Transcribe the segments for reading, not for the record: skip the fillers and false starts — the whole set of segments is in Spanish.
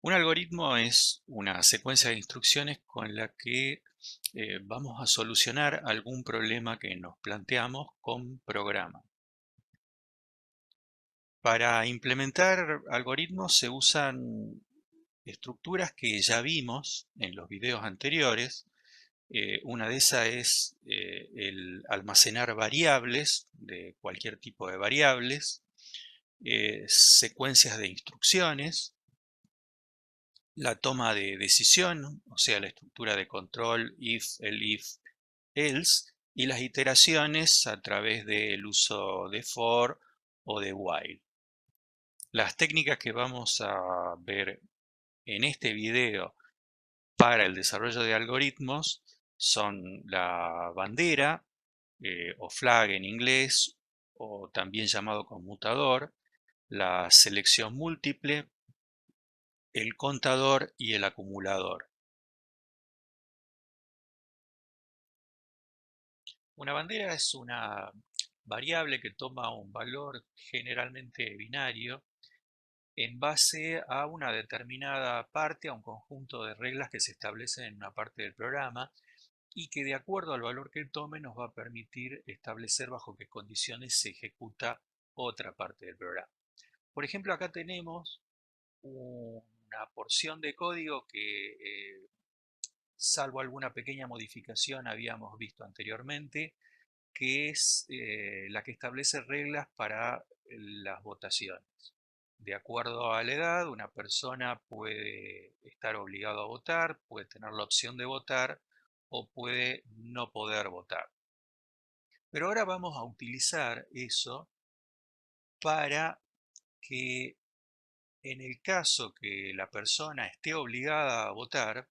Un algoritmo es una secuencia de instrucciones con la que vamos a solucionar algún problema que nos planteamos con programa. Para implementar algoritmos se usan estructuras que ya vimos en los videos anteriores. Una de esas es el almacenar variables de cualquier tipo de variables, secuencias de instrucciones, la toma de decisión, o sea, la estructura de control if, elif, else, y las iteraciones a través del uso de for o de while. Las técnicas que vamos a ver en este video para el desarrollo de algoritmos son la bandera, o flag en inglés, o también llamado conmutador, la selección múltiple, el contador y el acumulador. Una bandera es una variable que toma un valor generalmente binario en base a una determinada parte, a un conjunto de reglas que se establecen en una parte del programa y que de acuerdo al valor que tome nos va a permitir establecer bajo qué condiciones se ejecuta otra parte del programa. Por ejemplo, acá tenemos una porción de código que, salvo alguna pequeña modificación, habíamos visto anteriormente, que es la que establece reglas para las votaciones. De acuerdo a la edad, una persona puede estar obligado a votar, puede tener la opción de votar o puede no poder votar. Pero ahora vamos a utilizar eso para que en el caso que la persona esté obligada a votar,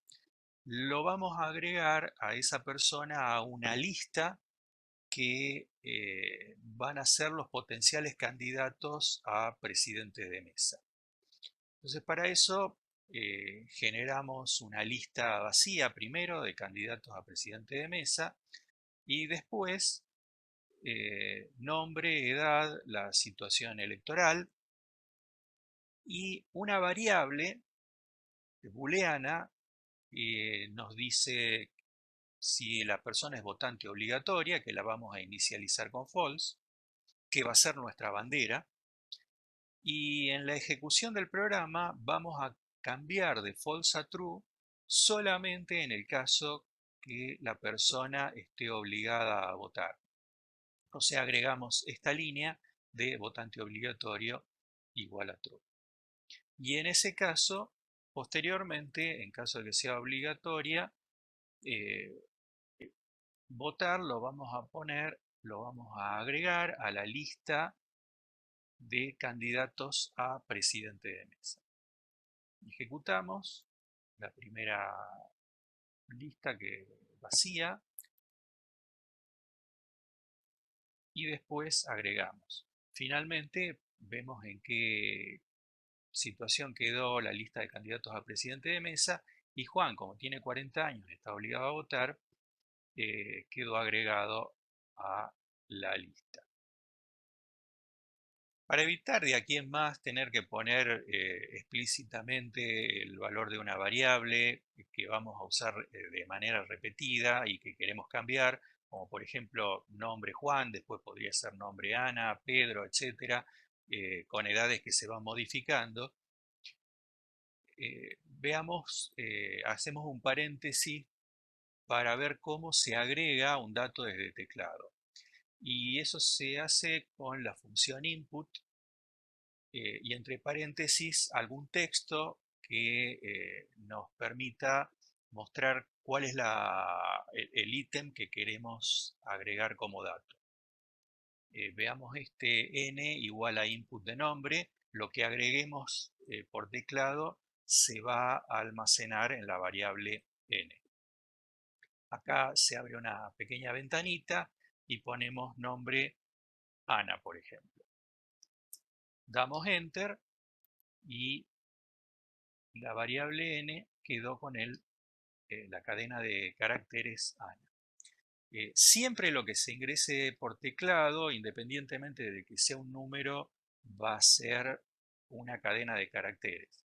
lo vamos a agregar a esa persona a una lista que van a ser los potenciales candidatos a presidente de mesa. Entonces, para eso generamos una lista vacía primero de candidatos a presidente de mesa y después nombre, edad, la situación electoral y una variable booleana nos dice si la persona es votante obligatoria, que la vamos a inicializar con false, que va a ser nuestra bandera. Y en la ejecución del programa vamos a cambiar de false a true solamente en el caso que la persona esté obligada a votar. O sea, agregamos esta línea de votante obligatorio igual a true. Y en ese caso, posteriormente, en caso de que sea obligatoria, eh, votar lo vamos a agregar a la lista de candidatos a presidente de mesa. Ejecutamos la primera lista que vacía y después agregamos. Finalmente vemos en qué situación quedó la lista de candidatos a presidente de mesa y Juan, como tiene 40 años y está obligado a votar, quedó agregado a la lista. Para evitar de aquí en más tener que poner explícitamente el valor de una variable que vamos a usar de manera repetida y que queremos cambiar, como por ejemplo nombre Juan, después podría ser nombre Ana, Pedro, etcétera, con edades que se van modificando, hacemos un paréntesis para ver cómo se agrega un dato desde teclado. Y eso se hace con la función input y entre paréntesis algún texto que nos permita mostrar cuál es el ítem que queremos agregar como dato. Veamos este n igual a input de nombre. Lo que agreguemos por teclado se va a almacenar en la variable n. Acá se abre una pequeña ventanita y ponemos nombre Ana, por ejemplo. Damos Enter y la variable n quedó con la cadena de caracteres Ana. Siempre lo que se ingrese por teclado, independientemente de que sea un número, va a ser una cadena de caracteres.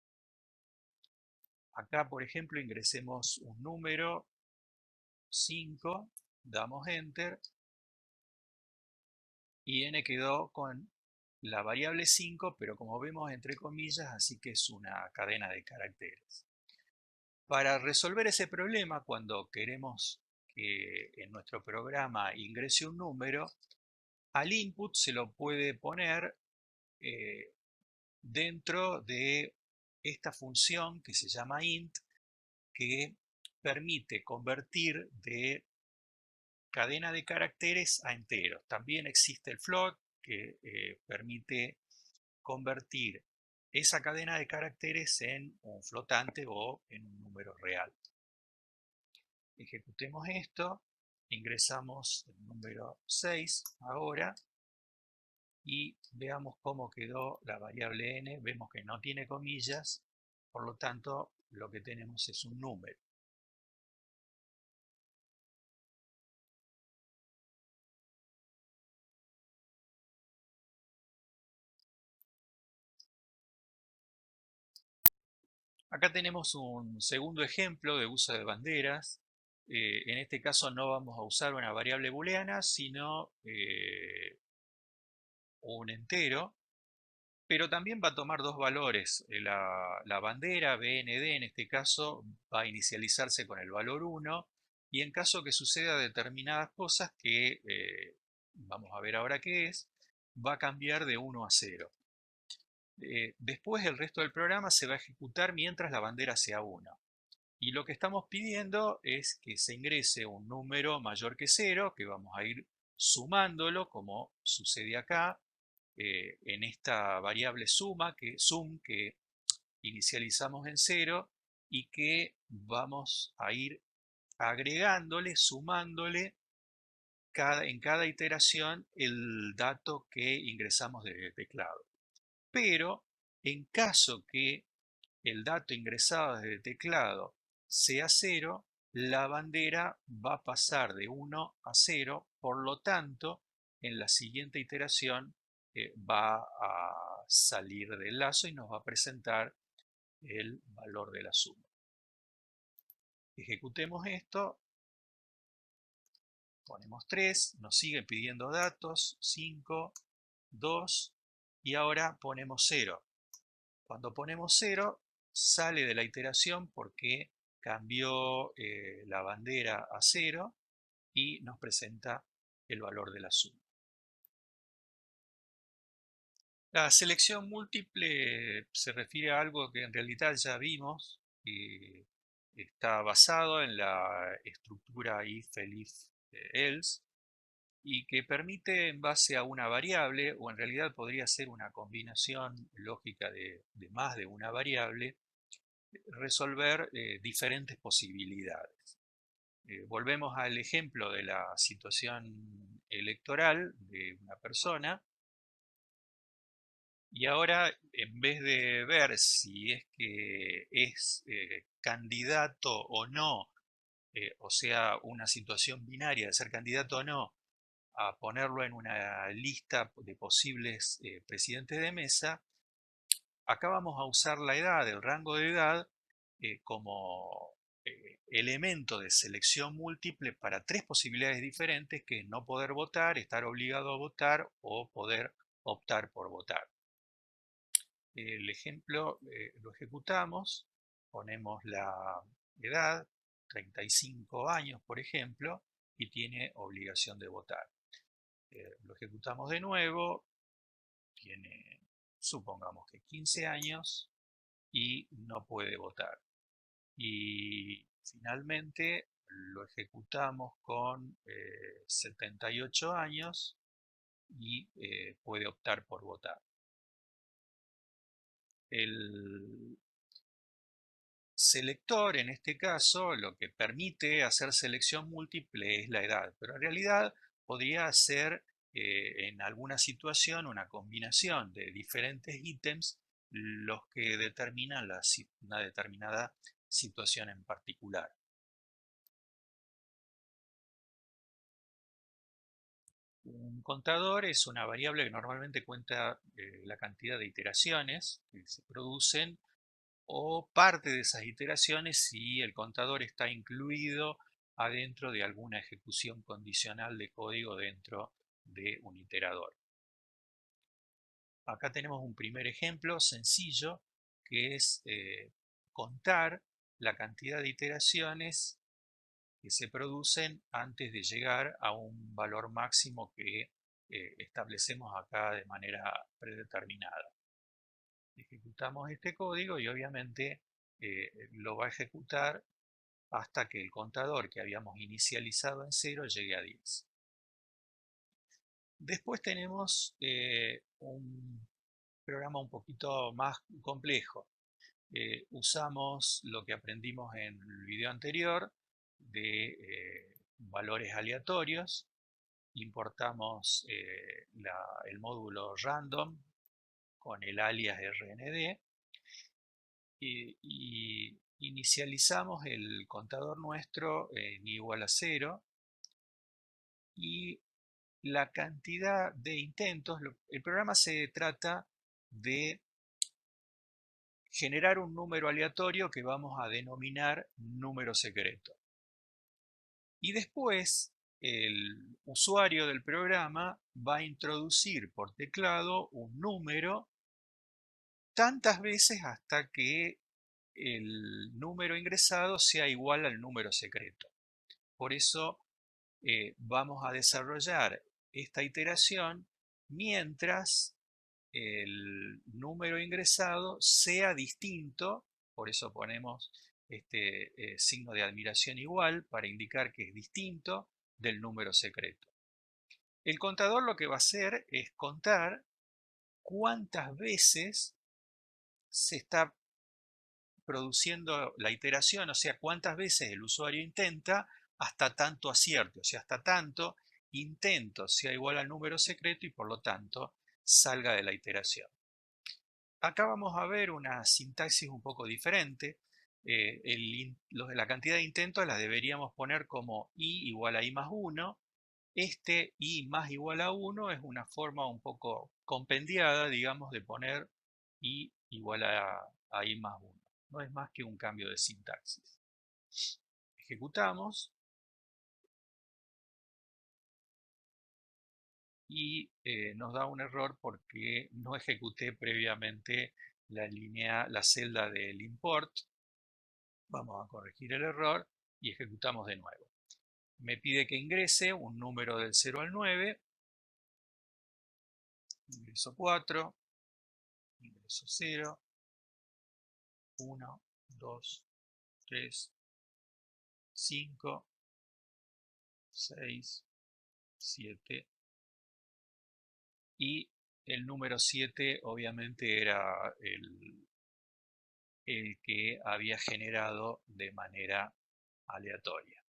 Acá, por ejemplo, ingresemos un número 5, damos Enter y n quedó con la variable 5, pero como vemos entre comillas, así que es una cadena de caracteres. Para resolver ese problema, cuando queremos que en nuestro programa ingrese un número, al input se lo puede poner eh, dentro de esta función que se llama int, que permite convertir de cadena de caracteres a enteros. También existe el float, que permite convertir esa cadena de caracteres en un flotante o en un número real. Ejecutemos esto, ingresamos el número 6 ahora y veamos cómo quedó la variable n. Vemos que no tiene comillas, por lo tanto lo que tenemos es un número. Acá tenemos un segundo ejemplo de uso de banderas. En este caso no vamos a usar una variable booleana, sino un entero, pero también va a tomar dos valores. La bandera BND en este caso va a inicializarse con el valor 1 y en caso que suceda determinadas cosas que vamos a ver ahora qué es, va a cambiar de 1 a 0. Después el resto del programa se va a ejecutar mientras la bandera sea 1. Y lo que estamos pidiendo es que se ingrese un número mayor que 0, que vamos a ir sumándolo como sucede acá, en esta variable sum que inicializamos en 0 y que vamos a ir agregándole, sumándole en cada iteración el dato que ingresamos de teclado. Pero en caso que el dato ingresado desde teclado sea 0, la bandera va a pasar de 1 a 0, por lo tanto, en la siguiente iteración va a salir del lazo y nos va a presentar el valor de la suma. Ejecutemos esto, ponemos 3, nos sigue pidiendo datos, 5, 2 y ahora ponemos 0. Cuando ponemos 0, sale de la iteración porque cambió la bandera a 0 y nos presenta el valor de la suma. La selección múltiple se refiere a algo que en realidad ya vimos, que está basado en la estructura if, elif, else, y que permite en base a una variable, o en realidad podría ser una combinación lógica de más de una variable, resolver diferentes posibilidades. Volvemos al ejemplo de la situación electoral de una persona y ahora en vez de ver si es que es candidato o no, o sea, una situación binaria de ser candidato o no, a ponerlo en una lista de posibles presidentes de mesa, acá vamos a usar la edad, el rango de edad, como elemento de selección múltiple para tres posibilidades diferentes, que es no poder votar, estar obligado a votar o poder optar por votar. El ejemplo lo ejecutamos, ponemos la edad, 35 años por ejemplo, y tiene obligación de votar. Lo ejecutamos de nuevo, tiene, supongamos que 15 años y no puede votar. Y finalmente lo ejecutamos con 78 años y puede optar por votar. El selector, en este caso, lo que permite hacer selección múltiple es la edad, pero en realidad podría ser en alguna situación una combinación de diferentes ítems los que determinan una determinada situación en particular. Un contador es una variable que normalmente cuenta la cantidad de iteraciones que se producen o parte de esas iteraciones si el contador está incluido adentro de alguna ejecución condicional de código dentro de un iterador. Acá tenemos un primer ejemplo sencillo que es contar la cantidad de iteraciones que se producen antes de llegar a un valor máximo que establecemos acá de manera predeterminada. Ejecutamos este código y obviamente lo va a ejecutar hasta que el contador que habíamos inicializado en 0 llegue a 10. Después tenemos un programa un poquito más complejo. Usamos lo que aprendimos en el video anterior de valores aleatorios. Importamos el módulo random con el alias rnd y inicializamos el contador nuestro en igual a 0 y la cantidad de intentos. El programa se trata de generar un número aleatorio que vamos a denominar número secreto. Y después el usuario del programa va a introducir por teclado un número tantas veces hasta que el número ingresado sea igual al número secreto. Por eso vamos a desarrollar esta iteración mientras el número ingresado sea distinto, por eso ponemos este signo de admiración igual para indicar que es distinto del número secreto. El contador lo que va a hacer es contar cuántas veces se está produciendo la iteración, o sea, cuántas veces el usuario intenta hasta tanto acierte, o sea, hasta tanto intento sea igual al número secreto y por lo tanto salga de la iteración. Acá vamos a ver una sintaxis un poco diferente. La cantidad de intentos la deberíamos poner como i igual a i más 1. Este i más igual a 1 es una forma un poco compendiada, digamos, de poner i igual a i más 1. No es más que un cambio de sintaxis. Ejecutamos. Y nos da un error porque no ejecuté previamente la celda del import. Vamos a corregir el error y ejecutamos de nuevo. Me pide que ingrese un número del 0 al 9. Ingreso 4, ingreso 0, 1, 2, 3, 5, 6, 7 y el número 7 obviamente era el que había generado de manera aleatoria.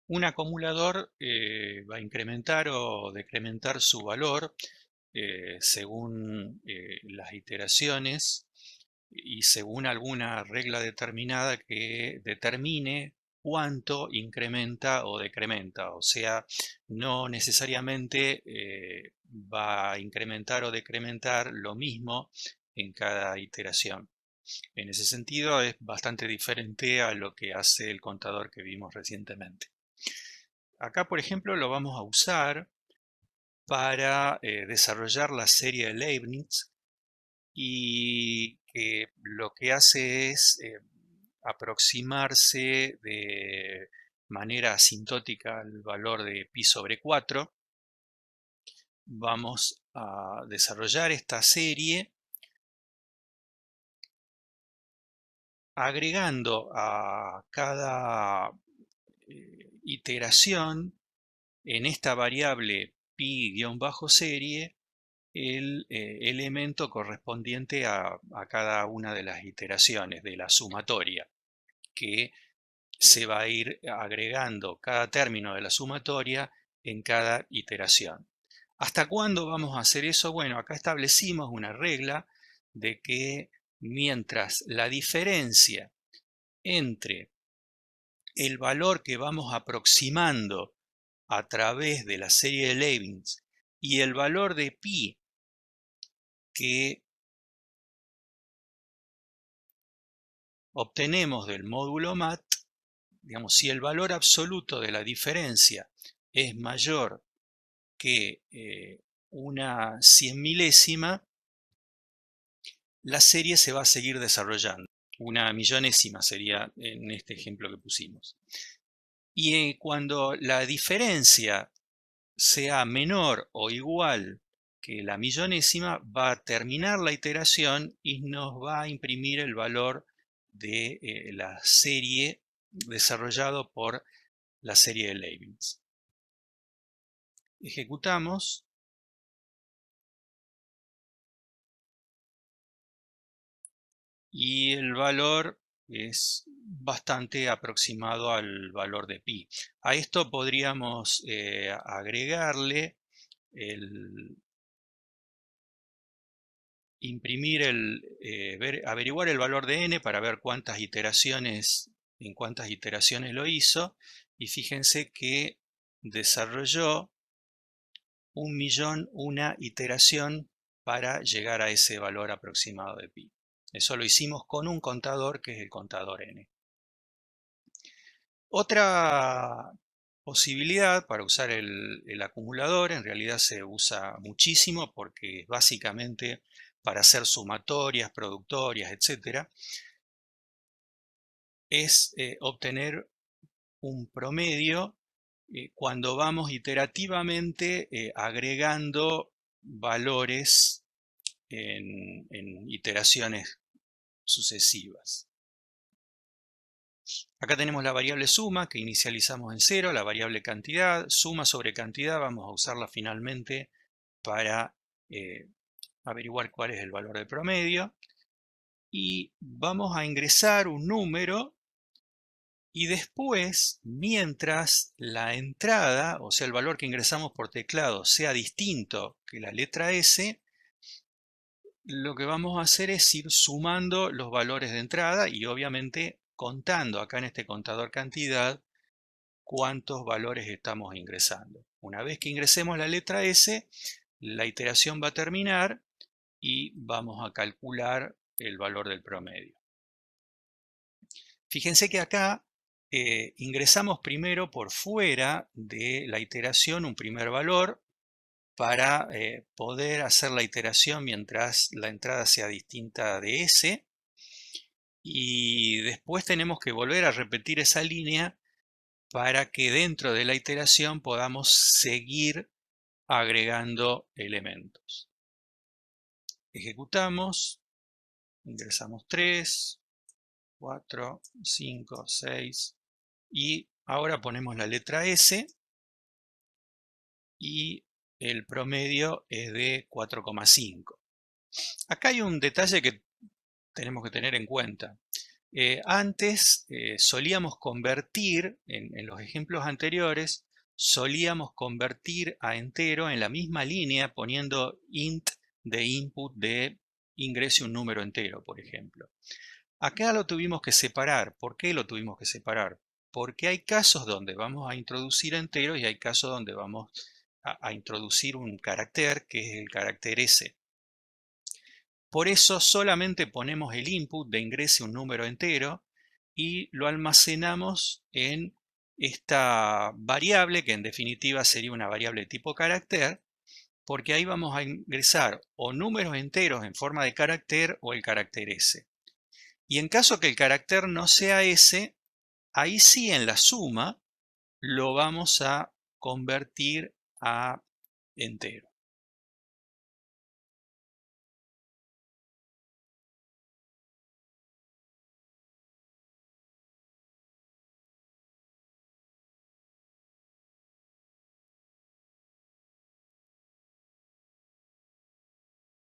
Un acumulador va a incrementar o decrementar su valor según las iteraciones y según alguna regla determinada que determine cuánto incrementa o decrementa. O sea, no necesariamente va a incrementar o decrementar lo mismo en cada iteración. En ese sentido es bastante diferente a lo que hace el contador que vimos recientemente. Acá, por ejemplo, lo vamos a usar para desarrollar la serie de Leibniz y que lo que hace es aproximarse de manera asintótica al valor de pi sobre 4. Vamos a desarrollar esta serie agregando a cada iteración en esta variable pi-serie el elemento correspondiente a cada una de las iteraciones de la sumatoria, que se va a ir agregando cada término de la sumatoria en cada iteración. ¿Hasta cuándo vamos a hacer eso? Bueno, acá establecimos una regla de que mientras la diferencia entre el valor que vamos aproximando a través de la serie de Leibniz y el valor de pi que obtenemos del módulo MAT, digamos, si el valor absoluto de la diferencia es mayor que una 100 milésima, la serie se va a seguir desarrollando. Una millonésima sería en este ejemplo que pusimos. Y cuando la diferencia sea menor o igual que la millonésima, va a terminar la iteración y nos va a imprimir el valor de la serie desarrollado por la serie de Leibniz. Ejecutamos. Y el valor es bastante aproximado al valor de pi. A esto podríamos agregarle averiguar el valor de n para ver en cuántas iteraciones lo hizo, y fíjense que desarrolló 1.000.000 una iteración para llegar a ese valor aproximado de pi. Eso lo hicimos con un contador que es el contador n. Otra posibilidad para usar el acumulador, en realidad se usa muchísimo porque es básicamente para hacer sumatorias, productorias, etc., es obtener un promedio cuando vamos iterativamente agregando valores en iteraciones sucesivas. Acá tenemos la variable suma que inicializamos en 0, la variable cantidad, suma sobre cantidad, vamos a usarla finalmente para averiguar cuál es el valor de promedio. Y vamos a ingresar un número y después, mientras la entrada, o sea el valor que ingresamos por teclado, sea distinto que la letra S, lo que vamos a hacer es ir sumando los valores de entrada y obviamente contando acá en este contador cantidad cuántos valores estamos ingresando. Una vez que ingresemos la letra S, la iteración va a terminar y vamos a calcular el valor del promedio. Fíjense que acá ingresamos primero por fuera de la iteración un primer valor para poder hacer la iteración mientras la entrada sea distinta de S, y después tenemos que volver a repetir esa línea para que dentro de la iteración podamos seguir agregando elementos. Ejecutamos, ingresamos 3, 4, 5, 6 y ahora ponemos la letra S y el promedio es de 4,5. Acá hay un detalle que tenemos que tener en cuenta. Antes solíamos convertir, en los ejemplos anteriores, solíamos convertir a entero en la misma línea poniendo int de input de ingrese un número entero, por ejemplo. Acá lo tuvimos que separar. ¿Por qué lo tuvimos que separar? Porque hay casos donde vamos a introducir enteros y hay casos donde vamos a introducir un carácter que es el carácter S. Por eso solamente ponemos el input de ingrese un número entero y lo almacenamos en esta variable, que en definitiva sería una variable de tipo carácter, porque ahí vamos a ingresar o números enteros en forma de carácter o el carácter S. Y en caso que el carácter no sea S, ahí sí en la suma lo vamos a convertir a entero.